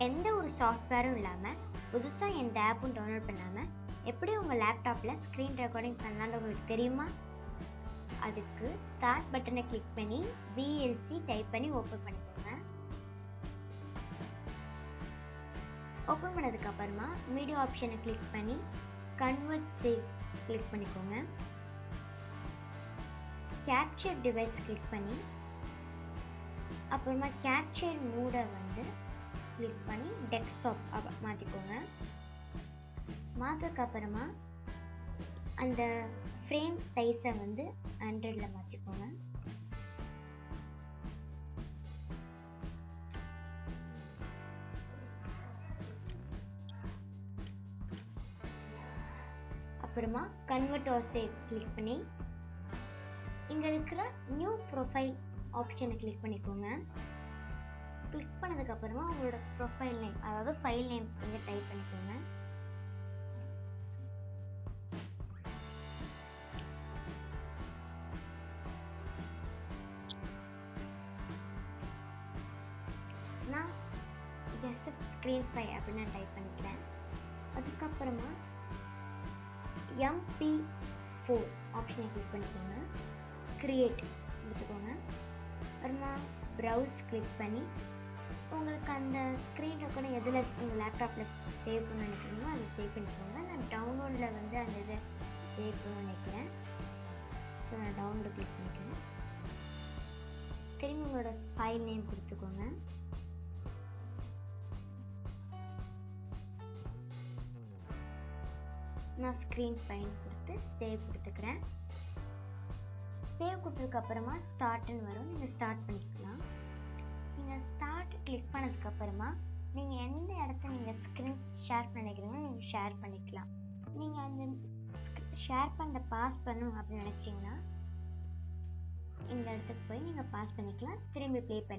எந்த ஒரு சாஃப்ட்வேரும் இல்லாமல் புதுசாக எந்த ஆப்பும் டவுன்லோட் பண்ணாமல் எப்படி உங்கள் லேப்டாப்பில் ஸ்க்ரீன் ரெக்கார்டிங் பண்ணலான்னு உங்களுக்கு தெரியுமா? அதுக்கு ஸ்டார்ட் பட்டனை கிளிக் பண்ணி VLC டைப் பண்ணி ஓப்பன் பண்ணிக்கோங்க. ஓப்பன் பண்ணதுக்கப்புறமா மீடியா ஆப்ஷனை கிளிக் பண்ணி கன்வெர்ட் சேவ் கிளிக் பண்ணிக்கோங்க. கேப்சர் டிவைஸ் கிளிக் பண்ணி அப்புறமா கேப்சர் மூடை கிளிக் பண்ணி டெஸ்க்டாப் மாற்றிக்கோங்க. மாற்றதுக்கப்புறமா அந்த ஃப்ரேம் சைஸை 100ல் மாற்றிக்கோங்க. அப்புறமா கன்வெர்ட் ஆர் சேவ் கிளிக் பண்ணி இங்கே இருக்கிற நியூ ப்ரொஃபைல் ஆப்ஷனை கிளிக் பண்ணிக்கோங்க. கிளிக் பண்ணதுக்கப்புறமா உங்களோட ப்ரொஃபைல் நேம், அதாவது ஃபைல் நேம் இங்கே டைப் பண்ணிக்கோங்க. நான் ஜஸ்ட் ஸ்க்ரீன் ஃபை அப்படின்னு நான் டைப் பண்ணிக்கிறேன். அதுக்கப்புறமா MP4 ஆப்ஷனை கிளிக் பண்ணிக்கோங்க. கிரியேட் எடுத்துக்கோங்க. அப்புறமா ப்ரௌஸ் கிளிக் பண்ணி உங்களுக்கு அந்த ஸ்க்ரீன் ரெக்கார்டிங் எதில் உங்கள் லேப்டாப்பில் சேவ் பண்ண நினைக்கிறீங்களோ அதை சேவ் பண்ணிக்கோங்க. நான் டவுன்லோடில் அந்த இதை சேவ் பண்ண நினைக்கிறேன். ஸோ நான் டவுன்லோட் கிளிக் பண்ணிக்கிறேன். திரும்பி உங்களோட ஃபைல் நேம் கொடுத்துக்கோங்க. நான் ஸ்க்ரீன் ஃபைல் கொடுத்து சேவ் கொடுத்துக்கிறேன். சேவ் கொடுத்ததுக்கப்புறமா ஸ்டார்ட்னு வரும். நீங்கள் ஸ்டார்ட் பண்ணிக்கலாம். நீங்கள் ஸ்டார்ட் கிளிக் பண்ணதுக்கப்புறமா நீங்கள் எந்த இடத்த நீங்கள் ஸ்க்ரீன் ஷேர் பண்ணிக்கிறீங்களோ நீங்கள் ஷேர் பண்ணிக்கலாம். நீங்கள் அந்த ஷேர் பண்ண பாஸ் பண்ணணும் அப்படின்னு நினச்சிங்கன்னா இந்த இடத்துக்கு போய் நீங்கள் பாஸ் பண்ணிக்கலாம். திரும்பி ப்ளே பண்ணி